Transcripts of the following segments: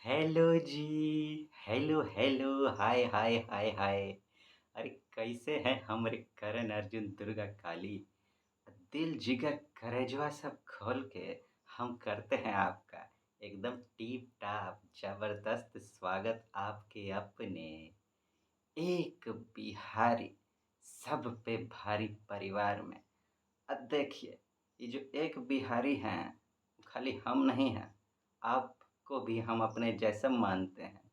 Hello जी। Hello hello. Hi hi hi hi. अरे कैसे हैं हमारे करण अर्जुन दुर्गा काली। दिल जिगर करेजवा सब खोल के हम करते हैं आपका एकदम टीप टाप जबरदस्त स्वागत आपके अपने एक बिहारी सब पे भारी परिवार में। अब देखिए, ये जो एक बिहारी हैं खाली हम नहीं हैं, आपको भी हम अपने जैसा मानते हैं।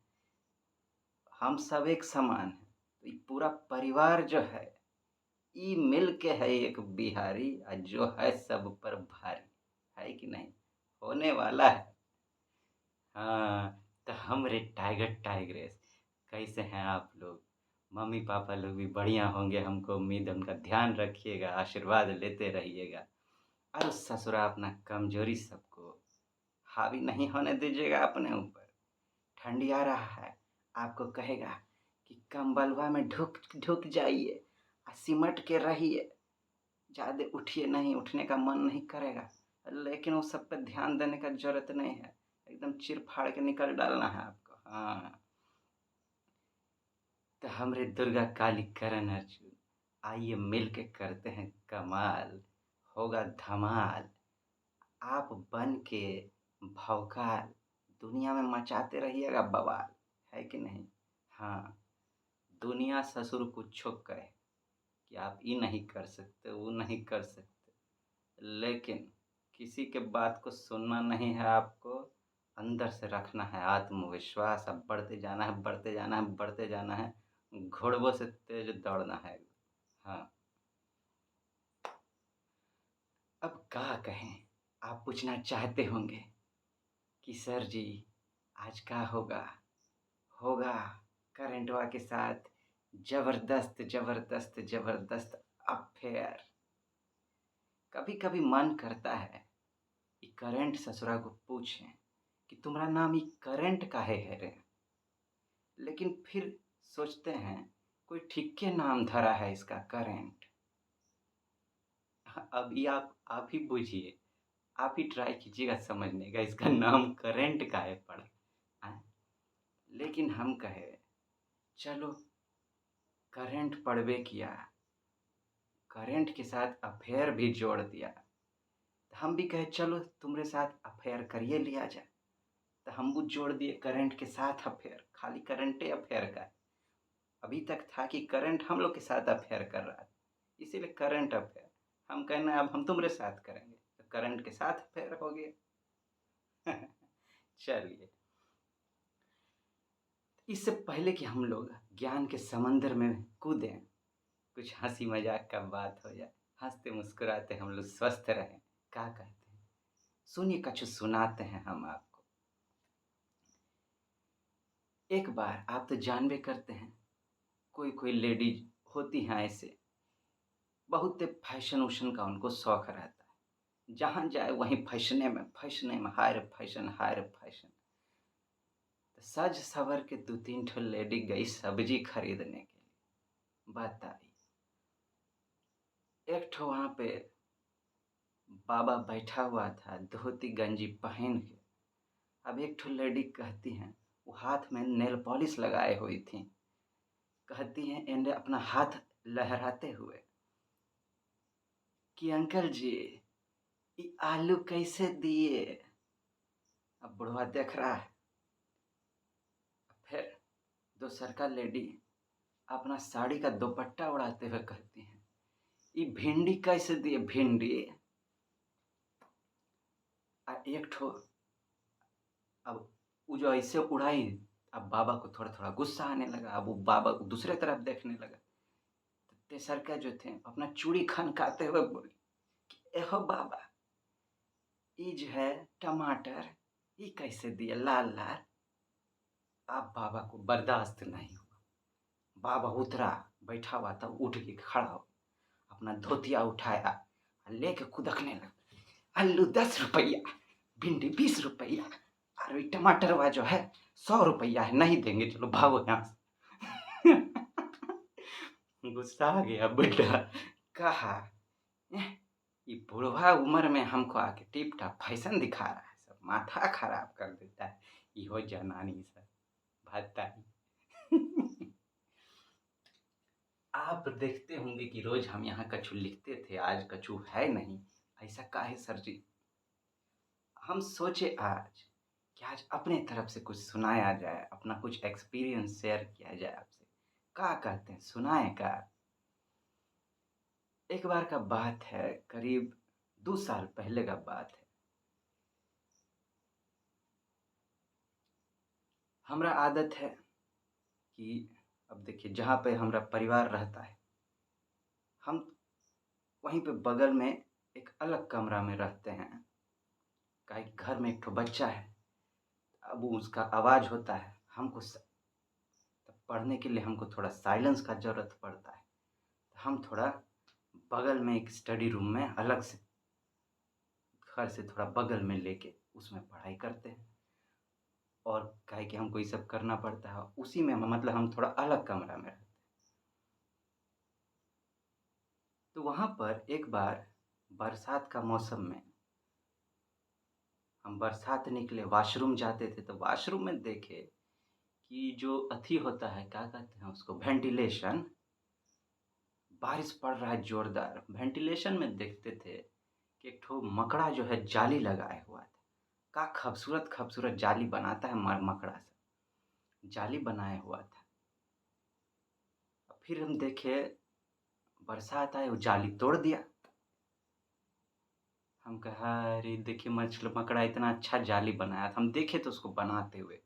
हम सब एक समान हैं। तो ये पूरा परिवार जो है ये मिल के है एक बिहारी और जो है सब पर भारी। है कि नहीं? होने वाला है। हाँ, तो हमरे टाइगर टाइग्रेस कैसे हैं आप लोग? मम्मी पापा लोग भी बढ़िया होंगे, हमको उम्मीद है। उनका ध्यान रखिएगा, आशीर्वाद लेते रहिएगा। और ससुरा अपना कमजोरी सबको हावी नहीं होने दीजिएगा अपने ऊपर। ठंडी आ रहा है, आपको कहेगा कि कंबलवा में ढुक ढुक जाइए और सिमट के रहिए। ज़्यादा उठिए नहीं, उठने का मन नहीं करेगा। लेकिन वो सब पे ध्यान देने का जरूरत नहीं है। एकदम चिर फाड़ के निकल डालना है आपको। हाँ, तो हमरे दुर्गा काली करण अर्जुन आइए मिल के करते हैं कमाल। होगा धमाल। आप बन के भौकाल दुनिया में मचाते रहिएगा बवाल। है कि नहीं? हाँ, दुनिया ससुर कुछो कहे कि आप ये नहीं कर सकते, वो नहीं कर सकते, लेकिन किसी के बात को सुनना नहीं है आपको। अंदर से रखना है आत्मविश्वास। अब बढ़ते जाना है, बढ़ते जाना है, बढ़ते जाना है। घोड़ों से तेज दौड़ना है। हाँ, अब क्या कहें। आप पूछना चाहते होंगे कि सर जी आज क्या होगा। होगा करंटवा के साथ जबरदस्त जबरदस्त जबरदस्त अफेयर। कभी कभी मन करता है कि करंट ससुरा को पूछें कि तुम्हारा नाम ये करंट काहे है रे। लेकिन फिर सोचते हैं कोई ठीक के नाम धरा है इसका करंट। अभी आप ही बूझिए। आप ही ट्राई कीजिएगा समझने का इसका नाम करंट काहे पड़ा। हाँ? लेकिन हम कहे चलो करंट पड़वे किया, करंट के साथ अफेयर भी जोड़ दिया। तो हम भी कहे चलो तुम्हारे साथ अफेयर करिए लिया जाए। तो हम वो जोड़ दिए करंट के साथ अफेयर। खाली करंटे अफेयर का है। अभी तक था कि करंट हम लोग के साथ अफेयर कर रहा था, इसीलिए करंट अफेयर। हम कहना अब हम तुम्हारे साथ करेंगे तो करंट के साथ अफेयर हो गया। चलिए, इससे पहले कि हम लोग ज्ञान के समंदर में कूदें, कुछ हंसी मजाक का बात हो जाए। हंसते मुस्कुराते हम लोग स्वस्थ रहें। क्या कहते हैं? सुनिए, कुछ सुनाते हैं हम आपको। एक बार आप तो जानबे करते हैं, कोई कोई लेडीज होती हैं ऐसे, बहुत फैशन वैशन का उनको शौक रहता है। जहाँ जाए वहीं फैशने में हाय रे फैशन, हाय रे फैशन। तो सज सवर के दो तीन ठो लेडी गई सब्जी खरीदने के लिए। बताइए, एक ठो वहाँ पे बाबा बैठा हुआ था धोती गंजी पहन के। अब एक ठो लेडी कहती हैं, वो हाथ में नेल पॉलिश लगाए हुई थी। कहती हैं एंड अपना हाथ लहराते हुए कि अंकल जी ये आलू कैसे दिए। अब बुढ़वा देख रहा है। फिर दोसर का लेडी अपना साड़ी का दुपट्टा उड़ाते हुए कहती हैं, ये भिंडी कैसे दिए भिंडी। एक ठो अब वो जो ऐसे उड़ाई, अब बाबा को थोड़ा थोड़ा गुस्सा आने लगा। अब वो बाबा को दूसरे तरफ देखने लगा। तो तेसर का जो थे अपना चूड़ी खनकाते हुए बोले कि एहो बाबा, ये जो है टमाटर ये कैसे दिए लाल लाल। अब बाबा को बर्दाश्त नहीं हुआ। बाबा उतरा, बैठा हुआ था, उठ के खड़ा हो, अपना धोतिया उठाया और लेके खुदकने लगा। आलू 10 रुपया, भिंडी 20 रुपया, और ये टमाटर हुआ जो है 100 रुपया है, नहीं देंगे, चलो भागो यहाँ से। गुस्सा आ गया बुढ़ा। कहा "एह, ये बुढ़वा उम्र में हमको आके टिप टाप फैशन दिखा रहा है, सब माथा खराब कर देता है। इहो जनानी सा भातारी। आप देखते होंगे कि रोज हम यहाँ कछु लिखते थे, आज कछु है नहीं। ऐसा काहे सर जी? हम सोचे आज कि आज अपने तरफ से कुछ सुनाया जाए, अपना कुछ एक्सपीरियंस शेयर किया जाए आपसे। क्या कहते हैं, सुनाए का? एक बार का बात है, करीब 2 साल पहले का बात है। हमरा आदत है कि अब देखिए जहाँ पे हमारा परिवार रहता है, हम वहीं पे बगल में एक अलग कमरा में रहते हैं। काहे कि घर में एक ठो बच्चा है, अब वो उसका आवाज़ होता है, हमको तब पढ़ने के लिए हमको थोड़ा साइलेंस का ज़रूरत पड़ता है। तो हम थोड़ा बगल में एक स्टडी रूम में अलग से, घर से थोड़ा बगल में लेके उसमें पढ़ाई करते हैं। और काहे कि हमको ये सब करना पड़ता है, उसी में मतलब हम थोड़ा अलग कमरा में रहते हैं। तो वहाँ पर एक बार बरसात का मौसम में हम बरसात निकले, वॉशरूम जाते थे, तो वॉशरूम में देखे कि जो अथी होता है, क्या कहते हैं उसको, वेंटिलेशन। बारिश पड़ रहा है ज़ोरदार, वेंटिलेशन में देखते थे कि एक ठो मकड़ा जो है जाली लगाए हुआ था। क्या खूबसूरत जाली बनाता है मकड़ा से, जाली बनाया हुआ था। फिर हम देखे बरसात आए, वो जाली तोड़ दिया। हम कहा अरे देखिए मकड़ा इतना अच्छा जाली बनाया था, हम देखे तो उसको बनाते हुए,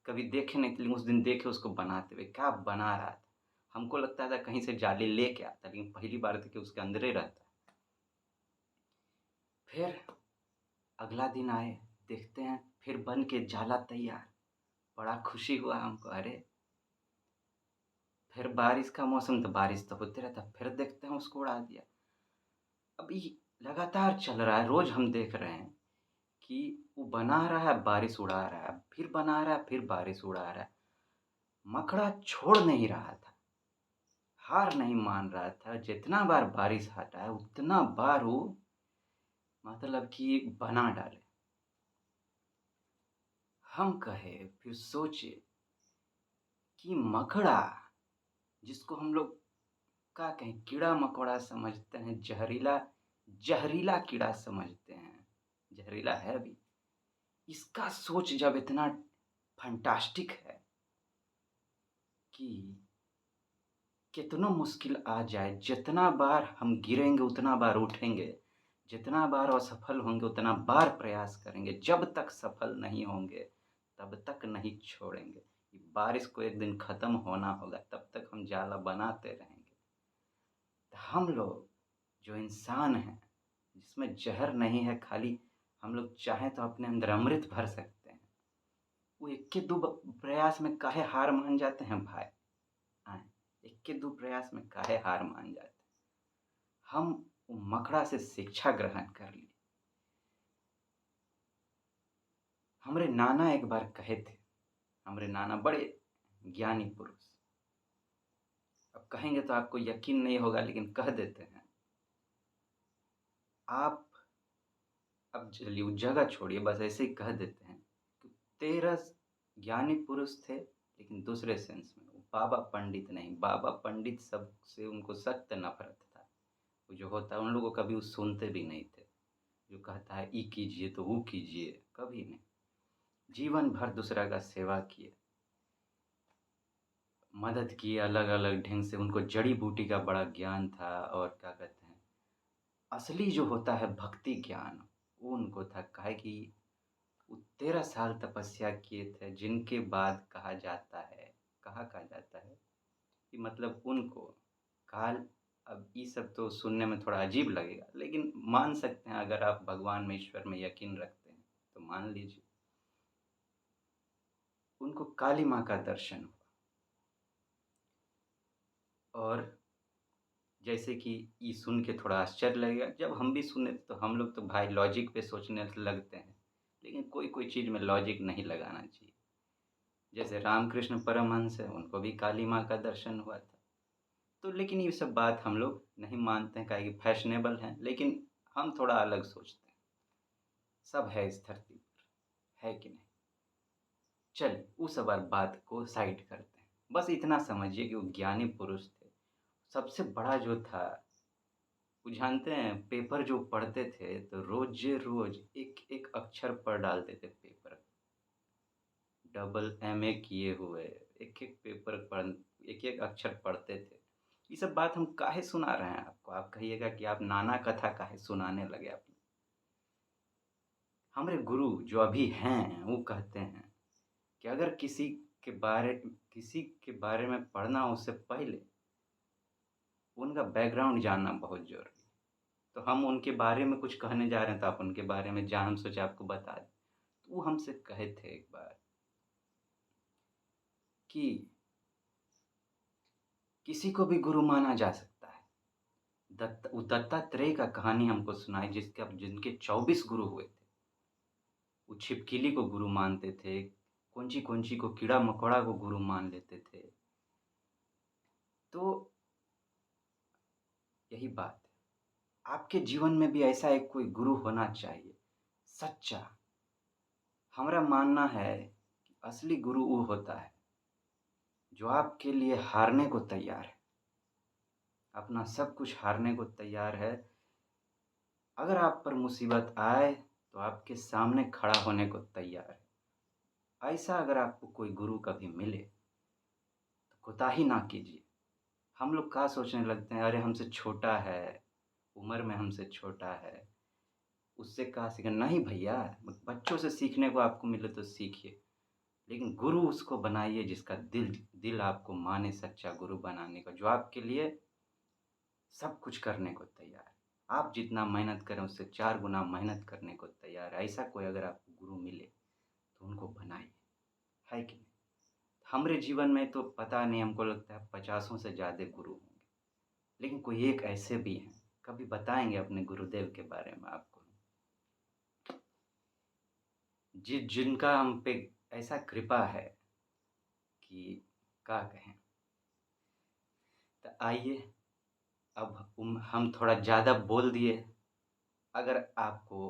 कभी देखे नहीं थे, लेकिन उस दिन देखे उसको बनाते हुए, क्या बना रहा था। हमको लगता था कहीं से जाली लेके आता, लेकिन पहली बार देखे उसके अंदर ही रहता। फिर अगला दिन आए, देखते हैं फिर बन के जाला तैयार। बड़ा खुशी हुआ हमको, अरे फिर बारिश का मौसम, तो बारिश तो होते रहता, फिर देखते हैं उसको उड़ा दिया। अभी लगातार चल रहा है, रोज हम देख रहे हैं कि वो बना रहा है, बारिश उड़ा रहा है, फिर बना रहा है, फिर बारिश उड़ा रहा है। मकड़ा छोड़ नहीं रहा था, हार नहीं मान रहा था। जितना बार बारिश आता है उतना बार वो मतलब कि बना डाले। हम कहे, फिर सोचे कि मकड़ा, जिसको हम लोग क्या कहें, कीड़ा मकोड़ा समझते हैं, जहरीला जहरीला कीड़ा समझते हैं, जहरीला है भी, इसका सोच जब इतना फंटास्टिक है कि कितना मुश्किल आ जाए, जितना बार हम गिरेंगे उतना बार उठेंगे, जितना बार असफल होंगे उतना बार प्रयास करेंगे, जब तक सफल नहीं होंगे तब तक नहीं छोड़ेंगे। बारिश को एक दिन ख़त्म होना होगा, तब तक हम जाला बनाते रहेंगे। तो हम लोग जो इंसान हैं, जिसमें जहर नहीं है, खाली हम लोग चाहें तो अपने अंदर अमृत भर सकते हैं, वो इक्के दो प्रयास में काहे हार मान जाते हैं भाई? आए, इक्के दो प्रयास में काहे हार मान जाते हैं? हम वो मकड़ा से शिक्षा ग्रहण कर ली। हमरे नाना एक बार कहे थे, हमरे नाना बड़े ज्ञानी पुरुष, अब कहेंगे तो आपको यकीन नहीं होगा, लेकिन कह देते हैं। आप अब चलिए वो जगह छोड़िए, बस ऐसे ही कह देते हैं कि 13 ज्ञानी पुरुष थे, लेकिन दूसरे सेंस में। वो बाबा पंडित नहीं, बाबा पंडित सबसे उनको सख्त नफरत था। वो जो होता है उन लोगों को कभी वो सुनते भी नहीं थे। जो कहता है ई कीजिए तो वो कीजिए, कभी नहीं। जीवन भर दूसरा का सेवा किए, मदद की अलग अलग ढंग से। उनको जड़ी बूटी का बड़ा ज्ञान था, और क्या कहते हैं, असली जो होता है भक्ति ज्ञान, वो उनको था। काहे कि वो 13 साल तपस्या किए थे, जिनके बाद कहा जाता है कि मतलब उनको काल, अब ये सब तो सुनने में थोड़ा अजीब लगेगा, लेकिन मान सकते हैं, अगर आप भगवान में, ईश्वर में यकीन रखते हैं तो मान लीजिए। उनको काली माँ का दर्शन हुआ। और जैसे कि ये सुन के थोड़ा आश्चर्य लगेगा, जब हम भी सुने तो हम लोग तो भाई लॉजिक पे सोचने लगते हैं, लेकिन कोई कोई चीज़ में लॉजिक नहीं लगाना चाहिए। जैसे रामकृष्ण परमहंस है, उनको भी काली माँ का दर्शन हुआ था। तो लेकिन ये सब बात हम लोग नहीं मानते हैं, काहे कि फैशनेबल हैं, लेकिन हम थोड़ा अलग सोचते हैं। सब है इस धरती पर, है कि नहीं? चलिए उस बार बात को साइड करते हैं। बस इतना समझिए कि वो ज्ञानी पुरुष थे। सबसे बड़ा जो था, वो जानते हैं पेपर जो पढ़ते थे तो रोज़े-रोज़ एक-एक अक्षर पढ़ डालते थे पेपर। डबल एमए किए हुए, एक-एक पेपर पढ़ एक-एक अक्षर पढ़ते थे। ये सब बात हम काहे सुना रहे हैं आपको? आप कहिएगा कि आप नाना कथा काहे सुनाने लगे अपने। हमारे गुरु जो अभी हैं, वो कहते हैं कि अगर किसी के बारे में पढ़ना हो उससे पहले उनका बैकग्राउंड जानना बहुत ज़रूरी है। तो हम उनके बारे में कुछ कहने जा रहे हैं तो आप उनके बारे में जान हम सोचे आपको बता दें। तो वो हमसे कहे थे एक बार कि किसी को भी गुरु माना जा सकता है। वो दत्तात्रेय का कहानी हमको सुनाई जिनके 24 गुरु हुए थे। वो छिपकली को गुरु मानते थे, कौंची-कौंची को कीड़ा-मकोड़ा को गुरु मान लेते थे। तो यही बात है। आपके जीवन में भी ऐसा एक कोई गुरु होना चाहिए, सच्चा। हमारा मानना है कि असली गुरु वो होता है, जो आपके लिए हारने को तैयार है, अपना सब कुछ हारने को तैयार है। अगर आप पर मुसीबत आए, तो आपके सामने खड़ा होने को तैयार है। ऐसा अगर आपको कोई गुरु कभी मिले, तो कोताही ना कीजिए। हम लोग क्या सोचने लगते हैं, अरे हमसे छोटा है, उम्र में हमसे छोटा है, उससे क्या सीखना? नहीं भैया, बच्चों से सीखने को आपको मिले तो सीखिए, लेकिन गुरु उसको बनाइए जिसका दिल दिल आपको माने, सच्चा गुरु बनाने का, जो आपके लिए सब कुछ करने को तैयार है। आप जितना मेहनत करें उससे 4 गुना मेहनत करने को तैयार है। ऐसा कोई अगर आपको गुरु मिले, तो उनको बनाइए, है कि नहीं? हमारे जीवन में तो पता नहीं, हमको लगता है 50 से ज़्यादा गुरु होंगे, लेकिन कोई एक ऐसे भी हैं, कभी बताएँगे अपने गुरुदेव के बारे में आपको, जिनका हम पे ऐसा कृपा है कि क्या कहें। तो आइए, अब हम थोड़ा ज़्यादा बोल दिए। अगर आपको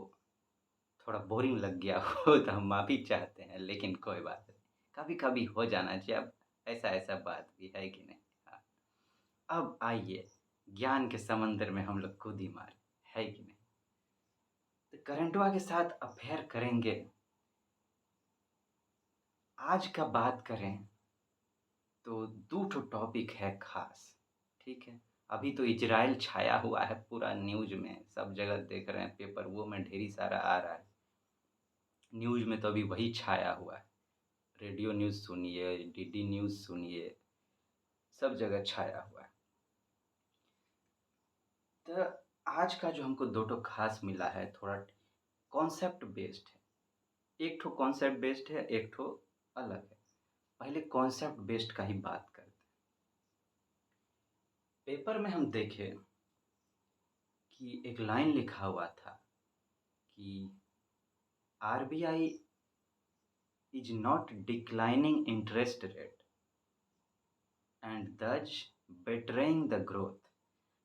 थोड़ा बोरिंग लग गया हो तो हम माफ़ी चाहते हैं, लेकिन कोई बात नहीं, कभी-कभी हो जाना चाहिए। अब ऐसा-ऐसा बात भी है कि नहीं? हाँ, अब आइए ज्ञान के समंदर में हम लोग कूदी मारें, है कि नहीं? तो करंटवा के साथ अफ़ेयर करेंगे। आज का बात करें तो 2 ठो टॉपिक है ख़ास, ठीक है? अभी तो इज़राइल छाया हुआ है पूरा न्यूज़ में, सब जगह देख रहे हैं, पेपर वो में ढेरी सारा आ रहा है। न्यूज़ में तो अभी वही छाया हुआ है। रेडियो न्यूज़ सुनिए, डीडी न्यूज़ सुनिए, सब जगह छाया हुआ है। तो आज का जो हमको 2 ठो ख़ास मिला है, थोड़ा कॉन्सेप्ट बेस्ड है। एक ठो कॉन्सेप्ट बेस्ड है, एक ठो अलग है। पहले कॉन्सेप्ट बेस्ड का ही बात करते हैं। पेपर में हम देखे कि एक लाइन लिखा हुआ था कि RBI is not declining interest rate and दज बेटरइंग द ग्रोथ।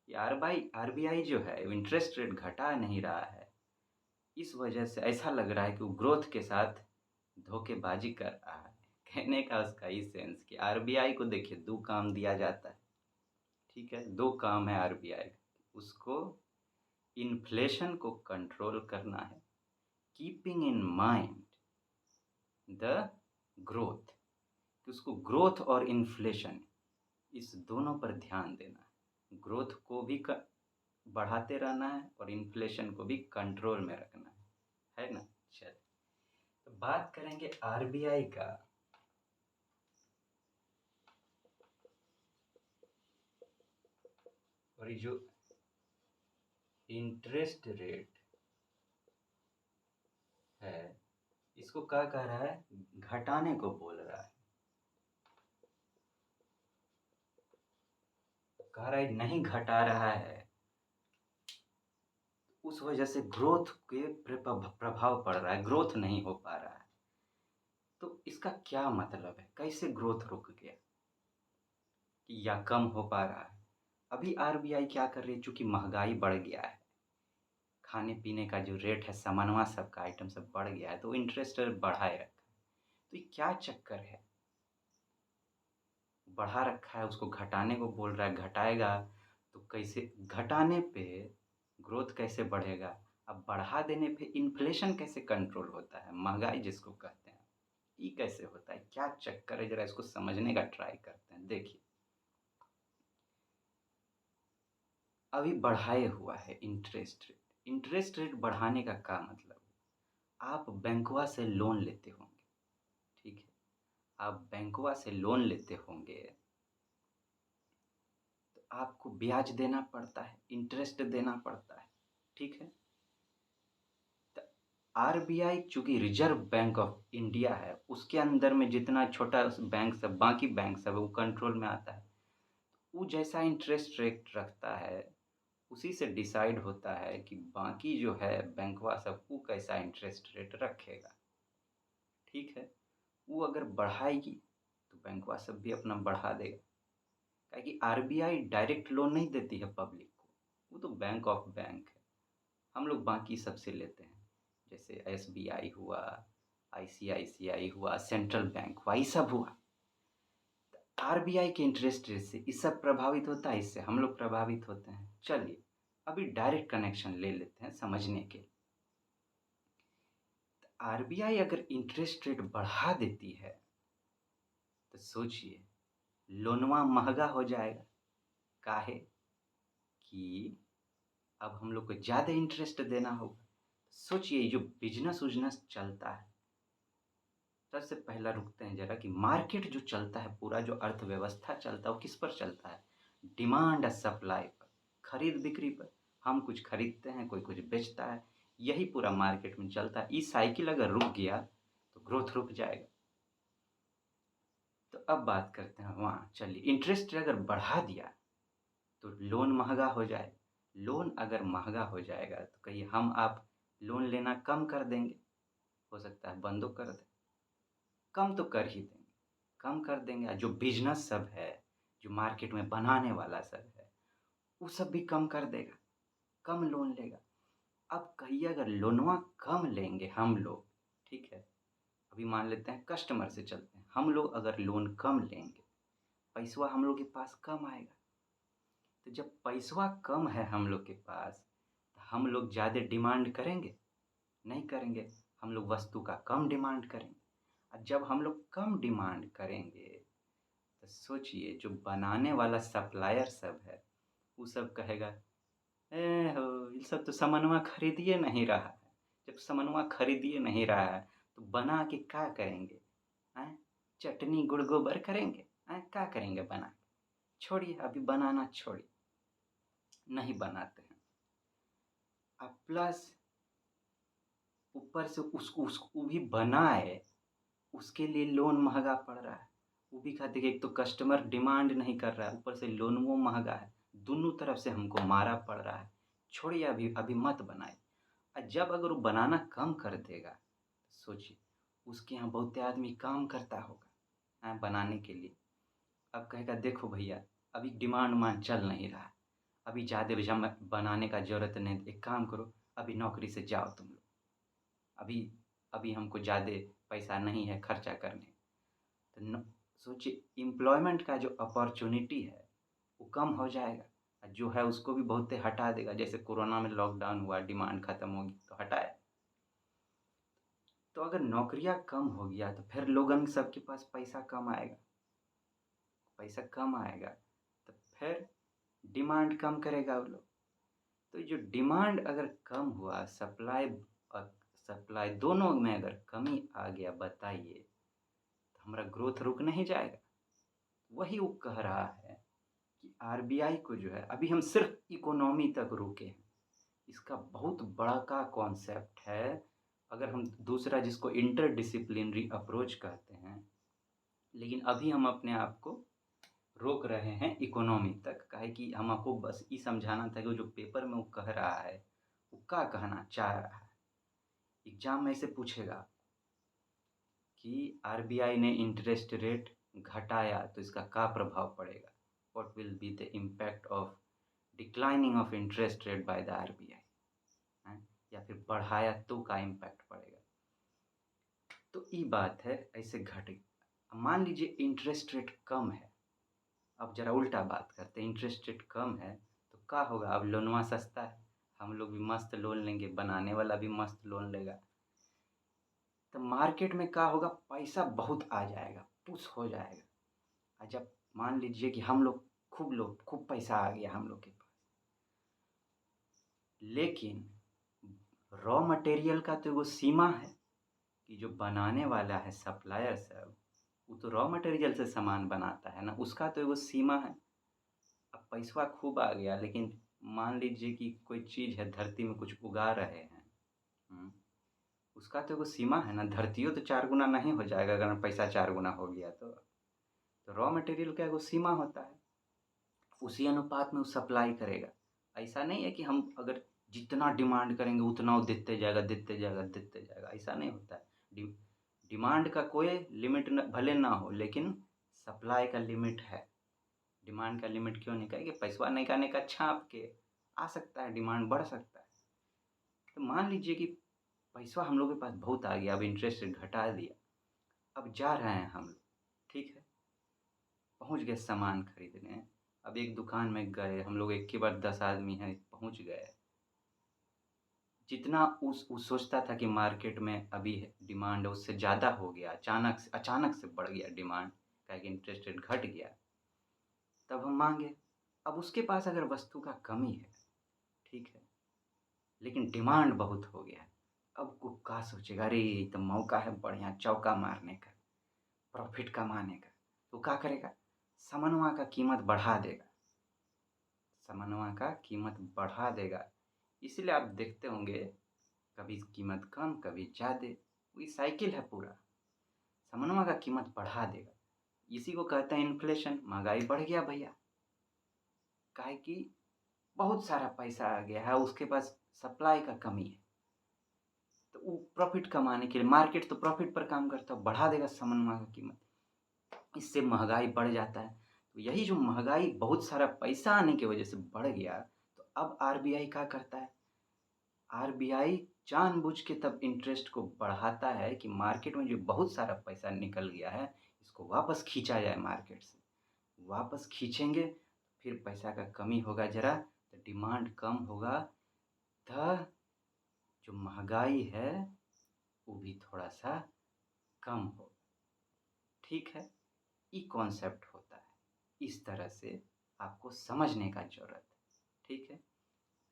ये आरबीआई जो है वो इंटरेस्ट रेट घटा नहीं रहा है। इस वजह से ऐसा लग रहा है कि वो ग्रोथ के साथ धोखेबाजी कर रहा है। कहने का उसका ये सेंस कि आरबीआई को देखिए 2 काम दिया जाता है, ठीक है? 2 काम है आरबीआई का। उसको इन्फ्लेशन को कंट्रोल करना है, keeping in mind the growth, कि उसको ग्रोथ और इन्फ्लेशन इस दोनों पर ध्यान देना है। ग्रोथ को भी बढ़ाते रहना है और इन्फ्लेशन को भी कंट्रोल में रखना है ना? चलिए, तो बात करेंगे आरबीआई का। और ये जो इंटरेस्ट रेट है, इसको क्या कह रहा है? घटाने को बोल रहा है। कह रहा है नहीं घटा रहा है, उस वजह से ग्रोथ के प्रभाव पड़ रहा है, ग्रोथ नहीं हो पा रहा है। तो इसका क्या मतलब है? कैसे ग्रोथ रुक गया या कम हो पा रहा है? अभी आरबीआई क्या कर रही है, चूंकि महंगाई बढ़ गया है, खाने पीने का जो रेट है, सामानवा सबका आइटम सब बढ़ गया है, तो इंटरेस्ट रेट बढ़ाए रखा है। तो ये क्या चक्कर है? बढ़ा रखा है, उसको घटाने को बोल रहा है, घटाएगा तो कैसे? घटाने पे ग्रोथ कैसे बढ़ेगा? अब बढ़ा देने पे इन्फ्लेशन कैसे कंट्रोल होता है? महँगाई जिसको कहते हैं, ये कैसे होता है? क्या चक्कर है? ज़रा इसको समझने का ट्राई करते हैं। देखिए, अभी बढ़ाए हुआ है इंटरेस्ट रेट। इंटरेस्ट रेट बढ़ाने का क्या मतलब? आप बैंकवा से लोन लेते होंगे, ठीक है? आप बैंकवा से लोन लेते होंगे, तो आपको ब्याज देना पड़ता है, इंटरेस्ट देना पड़ता है, ठीक है? तो आरबीआई चूँकि रिज़र्व बैंक ऑफ इंडिया है, उसके अंदर में जितना छोटा बैंक सब बाकी बैंक सब है, वो कंट्रोल में आता है। वो जैसा इंटरेस्ट रेट रखता है, उसी से डिसाइड होता है कि बाकी जो है बैंकवा सब वो कैसा इंटरेस्ट रेट रखेगा, ठीक है? वो अगर बढ़ाएगी, तो बैंकवा सब भी अपना बढ़ा देगा। काहे कि आरबीआई डायरेक्ट लोन नहीं देती है पब्लिक को, वो तो बैंक ऑफ बैंक है। हम लोग बाकी सबसे लेते हैं, जैसे एसबीआई हुआ, आईसीआईसीआई हुआ, सेंट्रल बैंक हुआ, ये सब हुआ। आरबीआई के इंटरेस्ट रेट से ये सब प्रभावित होता है, इससे हम लोग प्रभावित होते हैं। चलिए, अभी डायरेक्ट कनेक्शन ले लेते हैं समझने के लिए। आरबीआई अगर इंटरेस्ट रेट बढ़ा देती है, तो सोचिए, लोनवा महँगा हो जाएगा। काहे? कि अब हम लोग को ज़्यादा इंटरेस्ट देना होगा। सोचिए, जो बिज़नेस उज़नेस चलता है, सबसे पहला रुकते हैं ज़रा कि मार्केट जो चलता है, पूरा जो अर्थव्यवस्था चलता है, वो किस पर चलता है? डिमांड और सप्लाई पर, खरीद-बिक्री पर। हम कुछ खरीदते हैं, कोई कुछ बेचता है, यही पूरा मार्केट में चलता है। ये साइकिल अगर रुक गया, तो ग्रोथ रुक जाएगा। तो अब बात करते हैं वहाँ, चलिए इंटरेस्ट अगर बढ़ा दिया, तो लोन महँगा हो जाए। लोन अगर महँगा हो जाएगा, तो कहिए हम आप लोन लेना कम कर देंगे, हो सकता है बंदो कर दें। कम तो कर ही देंगे, कम कर देंगे। जो बिज़नेस सब है, जो मार्केट में बनाने वाला सब है, वो सब भी कम कर देगा, कम लोन लेगा। अब कहिए अगर लोनवा कम लेंगे हम लोग, ठीक है? अभी मान लेते हैं कस्टमर से चलते हैं, हम लोग अगर लोन कम लेंगे, पैसवा हम लोग के पास कम आएगा। तो जब पैसवा कम है हम लोग के पास, तो हम लोग ज़्यादा डिमांड करेंगे? नहीं करेंगे। हम लोग वस्तु का कम डिमांड करेंगे, और जब हम लोग कम डिमांड करेंगे, तो सोचिए जो बनाने वाला सप्लायर सब है, वो सब कहेगा, ए हो, ये सब तो सामानवा खरीदिए नहीं रहा है। जब सामानवा खरीदिए नहीं रहा है, तो बना के क्या करेंगे? हैं? चटनी गुड़ गोबर करेंगे? हैं? क्या करेंगे बना के? छोड़िए, अभी बनाना छोड़िए, नहीं बनाते हैं। अब प्लस ऊपर से उसको वो भी बनाए, उसके लिए लोन महँगा पड़ रहा है। वो भी कहते हैं कि एक तो कस्टमर डिमांड नहीं कर रहा है, ऊपर से लोनवो महँगा है। दोनों तरफ से हमको मारा पड़ रहा है। छोड़िए, अभी अभी मत बनाइए। जब अगर वो बनाना कम कर देगा, सोचिए, उसके यहाँ बहुते आदमी काम करता होगा बनाने के लिए। अब कहेगा देखो भैया, अभी डिमांड उमांड चल नहीं रहा है, अभी ज़्यादा जम बनाने का ज़रूरत नहीं, एक काम करो, अभी नौकरी से जाओ तुम लोग। अभी अभी हमको ज़्यादा पैसा नहीं है खर्चा करने। तो न सोचिए, एम्प्लॉयमेंट का जो अपॉर्चुनिटी है, वो कम हो जाएगा, और जो है उसको भी बहुते हटा देगा। जैसे कोरोना में लॉकडाउन हुआ, डिमांड खत्म होगी तो हटाया। तो अगर नौकरियाँ कम हो गया, तो फिर लोगन सबके पास पैसा कम आएगा। पैसा कम आएगा, तो फिर डिमांड कम करेगा वो लोग। तो जो डिमांड अगर कम हुआ, सप्लाई दोनों में अगर कमी आ गया, बताइए, तो हमारा ग्रोथ रुक नहीं जाएगा? वही वो कह रहा है कि आरबीआई को जो है, अभी हम सिर्फ इकोनॉमी तक रुके हैं। इसका बहुत बड़ा का कॉन्सेप्ट है। अगर हम दूसरा जिसको इंटरडिसिप्लिनरी अप्रोच कहते हैं, लेकिन अभी हम अपने आप को रोक रहे हैं इकोनॉमी तक। काहे कि हम आपको बस ये समझाना था कि जो पेपर में वो कह रहा है, वो क्या कहना चाह रहा है। एग्जाम में से पूछेगा कि आरबीआई ने इंटरेस्ट रेट घटाया, तो इसका क्या प्रभाव पड़ेगा? What will be the impact of declining of interest rate by the RBI? या फिर बढ़ाया तो क्या इम्पैक्ट पड़ेगा? तो ये बात है, ऐसे घट मान लीजिए इंटरेस्ट रेट कम है। अब ज़रा उल्टा बात करते हैं, इंटरेस्ट रेट कम है तो क्या होगा, अब लोनवा सस्ता है, हम लोग भी मस्त लोन लेंगे, बनाने वाला भी मस्त लोन लेगा। तो मार्केट में क्या होगा, पैसा बहुत आ जाएगा, पुश हो जाएगा। और जब मान लीजिए कि हम लोग खूब पैसा आ गया हम लोग के पास, लेकिन रॉ मटेरियल का तो एगो सीमा है कि जो बनाने वाला है सप्लायर सब, वो तो रॉ मटेरियल से सामान बनाता है ना, उसका तो एगो सीमा है। अब पैसा खूब आ गया, लेकिन मान लीजिए कि कोई चीज़ है, धरती में कुछ उगा रहे हैं, उसका तो एगो सीमा है ना, धरतियों तो 4 गुना नहीं हो जाएगा अगर पैसा 4 गुना हो गया तो रॉ मटेरियल का एगो सीमा होता है, उसी अनुपात में वो सप्लाई करेगा। ऐसा नहीं है कि हम अगर जितना डिमांड करेंगे उतना वो देते जाएगा देते जाएगा देते जाएगा, ऐसा नहीं होता है। डि, डिमांड का कोई लिमिट न, भले ना हो, लेकिन सप्लाई का लिमिट है। डिमांड का लिमिट क्यों नहीं कहेंगे, पैसा निकालने का छाप के आ सकता है, डिमांड बढ़ सकता है। तो मान लीजिए कि पैसा हम लोग के पास बहुत आ गया, अब इंटरेस्ट रेट घटा दिया, अब जा रहे हैं हम लोग, ठीक है, पहुंच गए सामान खरीदने। अब एक दुकान में गए हम लोग, एक के बाद 10 आदमी हैं, पहुंच गए। जितना उस सोचता था कि मार्केट में अभी डिमांड है उससे ज़्यादा हो गया, अचानक से बढ़ गया डिमांड, क्या कि इंटरेस्ट रेट घट गया। तब हम मांगे, अब उसके पास अगर वस्तु का कमी है, ठीक है, लेकिन डिमांड बहुत हो गया, अब को क्या सोचेगा, अरे ये तो मौका है बढ़िया चौका मारने का, प्रॉफिट कमाने का। तो क्या करेगा, सामानवा का कीमत बढ़ा देगा, सामानवा का कीमत बढ़ा देगा। इसलिए आप देखते होंगे कभी कीमत कम कभी ज़्यादा, वही साइकिल है पूरा, सामानवा का कीमत बढ़ा देगा। इसी को कहते हैं इन्फ्लेशन, महंगाई बढ़ गया भैया, काहे कि बहुत सारा पैसा आ गया है, उसके पास सप्लाई का कमी है, तो वो प्रॉफिट कमाने के लिए, मार्केट तो प्रॉफिट पर काम करता है, बढ़ा देगा सामानवा का कीमत, इससे महंगाई बढ़ जाता है। तो यही जो महंगाई बहुत सारा पैसा आने की वजह से बढ़ गया, तो अब आरबीआई क्या करता है, आरबीआई जानबूझ के तब इंटरेस्ट को बढ़ाता है कि मार्केट में जो बहुत सारा पैसा निकल गया है, इसको वापस खींचा जाए मार्केट से। वापस खींचेंगे फिर पैसा का कमी होगा ज़रा, तो डिमांड कम होगा, तो जो महंगाई है वो भी थोड़ा सा कम होगा। ठीक है, ये कॉन्सेप्ट होता है, इस तरह से आपको समझने का ज़रूरत है। ठीक है,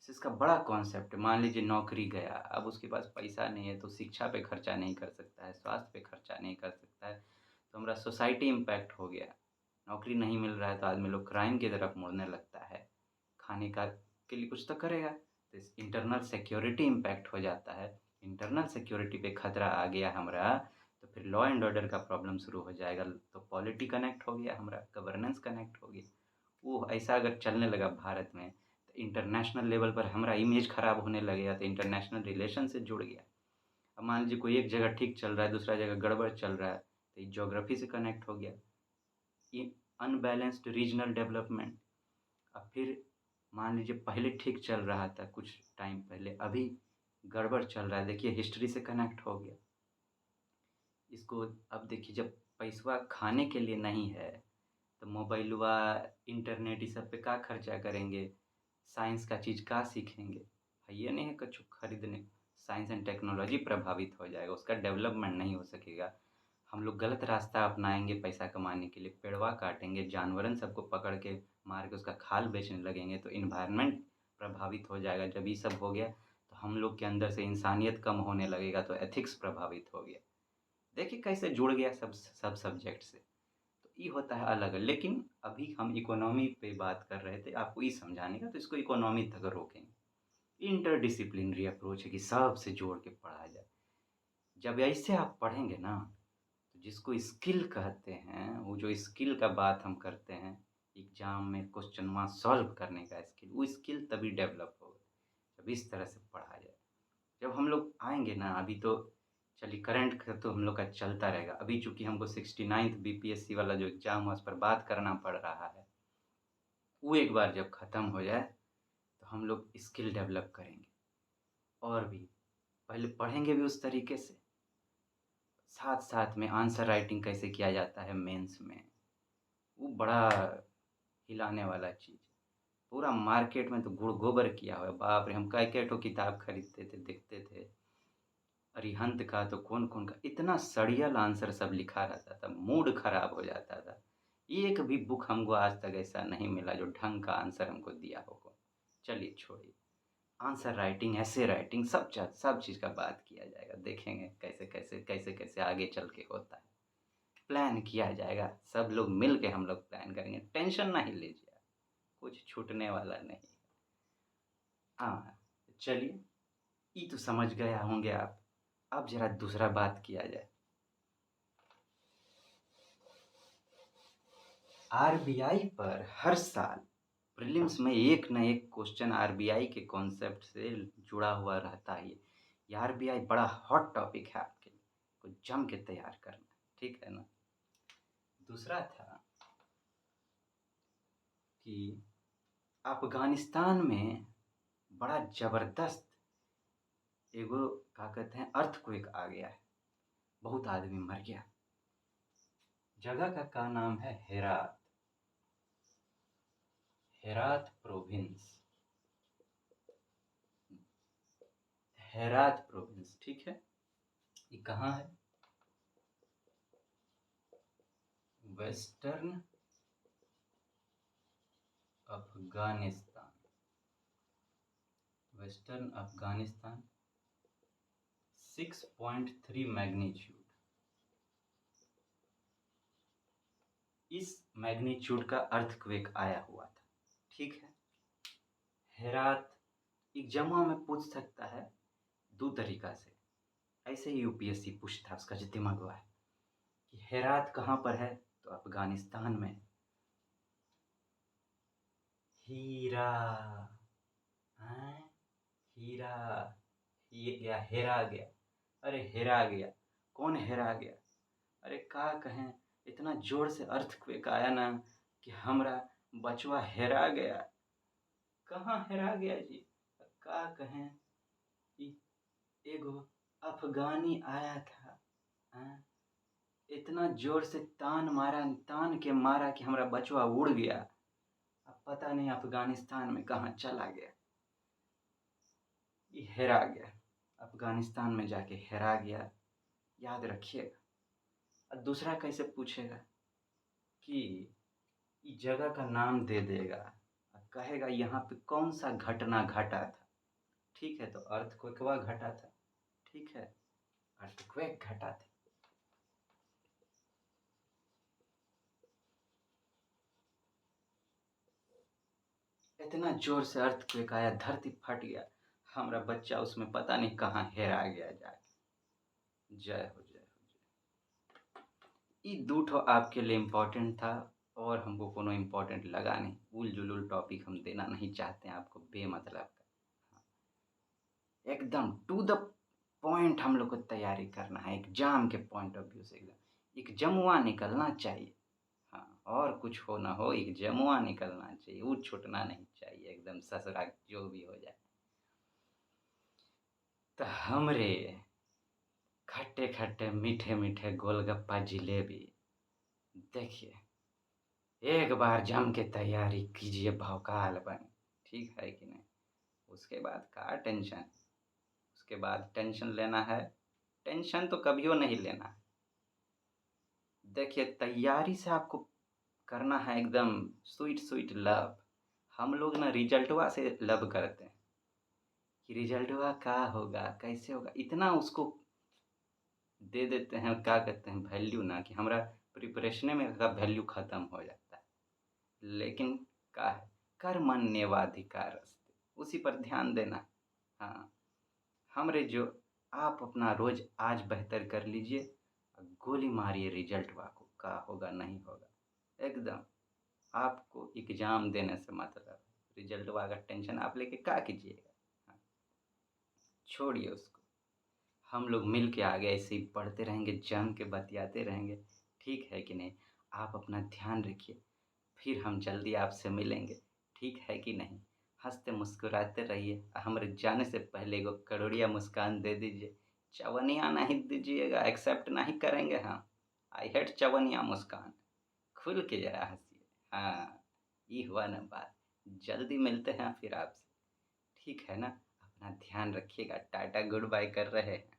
इसका बड़ा कॉन्सेप्ट है। मान लीजिए नौकरी गया, अब उसके पास पैसा नहीं है तो शिक्षा पे खर्चा नहीं कर सकता है, स्वास्थ्य पे खर्चा नहीं कर सकता है, तो हमारा सोसाइटी इम्पैक्ट हो गया। नौकरी नहीं मिल रहा है तो आदमी लोग क्राइम की तरफ मुड़ने लगता है, खाने का के लिए कुछ तो करेगा, तो इंटरनल सिक्योरिटी इम्पैक्ट हो जाता है। इंटरनल सिक्योरिटी पे खतरा आ गया हमारा, तो फिर लॉ एंड ऑर्डर का प्रॉब्लम शुरू हो जाएगा, तो पॉलिटी कनेक्ट हो गया हमारा, गवर्नेंस कनेक्ट हो गया। वो ऐसा अगर चलने लगा भारत में, तो इंटरनेशनल लेवल पर हमारा इमेज ख़राब होने लगेगा, तो इंटरनेशनल रिलेशन से जुड़ गया। अब मान लीजिए कोई एक जगह ठीक चल रहा है, दूसरा जगह गड़बड़ चल रहा है, तो ये ज्योग्राफी से कनेक्ट हो गया, ये अनबैलेंस्ड रीजनल डेवलपमेंट। अब फिर मान लीजिए पहले ठीक चल रहा था कुछ टाइम पहले, अभी गड़बड़ चल रहा है, देखिए हिस्ट्री से कनेक्ट हो गया। इसको अब देखिए, जब पैसा खाने के लिए नहीं है तो मोबाइलवा इंटरनेट इस सब पे का खर्चा करेंगे, साइंस का चीज़ का सीखेंगे, है ये नहीं है कुछ खरीदने। साइंस एंड टेक्नोलॉजी प्रभावित हो जाएगा, उसका डेवलपमेंट नहीं हो सकेगा। हम लोग गलत रास्ता अपनाएंगे पैसा कमाने के लिए, पेड़वा काटेंगे, जानवरन सबको पकड़ के मार के उसका खाल बेचने लगेंगे, तो इन्वायरमेंट प्रभावित हो जाएगा। जब ये सब हो गया तो हम लोग के अंदर से इंसानियत कम होने लगेगा, तो एथिक्स प्रभावित हो गया। देखिए कैसे जुड़ गया सब सब्जेक्ट से। तो ये होता है अलग, लेकिन अभी हम इकोनॉमी पे बात कर रहे थे, आपको ये समझाने का, तो इसको इकोनॉमी तक रोकेंगे। इंटरडिसिप्लिनरी अप्रोच है कि सबसे जोड़ के पढ़ा जाए। जब ऐसे आप पढ़ेंगे ना, तो जिसको स्किल कहते हैं, वो जो स्किल का बात हम करते हैं, एग्जाम में क्वेश्चन सॉल्व करने का स्किल, वो स्किल तभी डेवलप होगा जब इस तरह से पढ़ा जाए। जब हम लोग आएंगे ना, अभी तो चलिए करंट का तो हम लोग का चलता रहेगा, अभी चूंकि हमको 69th बीपीएससी वाला जो एग्ज़ाम हुआ उस पर बात करना पड़ रहा है, वो एक बार जब ख़त्म हो जाए तो हम लोग स्किल डेवलप करेंगे, और भी पहले पढ़ेंगे भी उस तरीके से, साथ साथ में आंसर राइटिंग कैसे किया जाता है मेंस में, वो बड़ा हिलाने वाला चीज़ है। पूरा मार्केट में तो गुड़ गोबर किया हुआ है, बाप रे! हम कई-कई ठो किताब खरीदते थे, देखते थे। अरिहंत का तो कौन-कौन का इतना सड़ियल आंसर सब लिखा रहता था, मूड खराब हो जाता था। एक भी बुक हमको आज तक ऐसा नहीं मिला जो ढंग का आंसर हमको दिया हो। चलिए छोड़िए, आंसर राइटिंग, ऐसे राइटिंग सब चीज़ का बात किया जाएगा। देखेंगे कैसे-कैसे आगे चल के होता है। प्लान किया जाएगा, सब लोग मिल के हम लोग प्लान करेंगे, टेंशन नहीं लीजिए आप, कुछ छूटने वाला नहीं। हाँ, चलिए, ये तो समझ गया होंगे आप। अब ज़रा दूसरा बात किया जाए। आरबीआई पर हर साल प्रीलिम्स में एक न एक क्वेश्चन आरबीआई के कॉन्सेप्ट से जुड़ा हुआ रहता है। ये आरबीआई बड़ा हॉट टॉपिक है आपके लिए, कुछ जम के तैयार करना, ठीक है ना? दूसरा था कि अफ़गानिस्तान में बड़ा ज़बरदस्त एगो का कहते हैं अर्थक्वेक आ गया है, बहुत आदमी मर गया। जगह का नाम है हेरात, हेरात प्रोविंस, हेरात प्रोविंस, ठीक है? ये कहाँ है? Western Afghanistan, western Afghanistan, 6.3 magnitude. इस मैग्नीट्यूड का अर्थक्वेक आया हुआ था, ठीक है? हेरात एग्जाम में पूछ सकता है दो तरीका से, ऐसे ही यूपीएससी पूछता है, उसका जो दिमाग हुआ है कि हेरात कहाँ पर है, तो अफ़गानिस्तान में। हीरा, हैं? हीरा, ये गया, हेरा गया। अरे हेरा गया, कौन हेरा गया? अरे का कहें, इतना जोर से अर्थक्वेक आया ना कि हमरा बचवा हेरा गया। कहाँ हेरा गया जी? का कहें कि एगो अफ़गानी आया था, हैं? इतना जोर से तान के मारा कि हमरा बचवा उड़ गया। अब पता नहीं अफ़गानिस्तान में कहाँ चला गया। ये हेरा गया, अफ़गानिस्तान में जाके हेरा गया, याद रखिएगा। और दूसरा कैसे पूछेगा कि इस जगह का नाम दे देगा और कहेगा यहाँ पे कौन सा घटना घटा था, ठीक है? तो अर्थक्वेकवा घटा था, ठीक है? अर्थक्वेक घटा था। इतना जोर से अर्थक्वेक आया, धरती फट गया, हमारा बच्चा उसमें पता नहीं कहाँ हेरा गया जाके। जय हो, जय हो, जय। ये दो ठो आपके लिए इम्पोर्टेंट था और हमको कोनो इम्पोर्टेंट लगा नहीं। उल-जुलूल टॉपिक हम देना नहीं चाहते हैं आपको बेमतलब का। एकदम टू द पॉइंट हम लोग को तैयारी करना है, एग्जाम के पॉइंट ऑफ व्यू से एकदम एग्जामुआ निकलना चाहिए। हाँ, और कुछ हो ना हो, एग्जामुआ निकलना चाहिए, वो छूटना नहीं चाहिए एकदम, ससुरा जो भी हो जाए। तो हमरे खट्टे खट्टे मीठे मीठे गोलगप्पा जिलेबी, देखिए एक बार जम के तैयारी कीजिए, भौकाल बने, ठीक है कि नहीं? उसके बाद का टेंशन, उसके बाद टेंशन लेना है, टेंशन तो कभियो नहीं लेना है। देखिए तैयारी से आपको करना है एकदम स्वीट स्वीट लव। हम लोग ना रिजल्टवा से लव करते हैं कि रिजल्टवा का होगा, कैसे होगा, इतना उसको दे देते हैं, क्या कहते हैं वैल्यू ना, कि हमारा प्रिपरेशन में का वैल्यू ख़त्म हो जाता है। लेकिन का है, कर्मण्येवाधिकारस्ते, उसी पर ध्यान देना। हाँ, हमरे जो आप अपना रोज आज बेहतर कर लीजिए, गोली मारिए रिजल्ट वाको, का होगा नहीं होगा एकदम। आपको एग्जाम देने से मतलब, रिजल्ट वाला टेंशन आप लेके क्या कीजिएगा? हाँ, छोड़िए उसको। हम लोग मिल के आगे ऐसे ही पढ़ते रहेंगे, जम के बतियाते रहेंगे, ठीक है कि नहीं? आप अपना ध्यान रखिए, फिर हम जल्दी आपसे मिलेंगे, ठीक है कि नहीं? हंसते मुस्कुराते रहिए, हमारे जाने से पहले एगो करोड़िया मुस्कान दे दीजिए, चवनिया नहीं दीजिएगा, एक्सेप्ट नहीं करेंगे हम। आई हेट चवनिया मुस्कान। खुल के ज़रा हँसिए। हाँ, ये हुआ ना बात। जल्दी मिलते हैं फिर आपसे। ठीक है ना? अपना ध्यान रखिएगा। टाटा गुड बाय कर रहे हैं।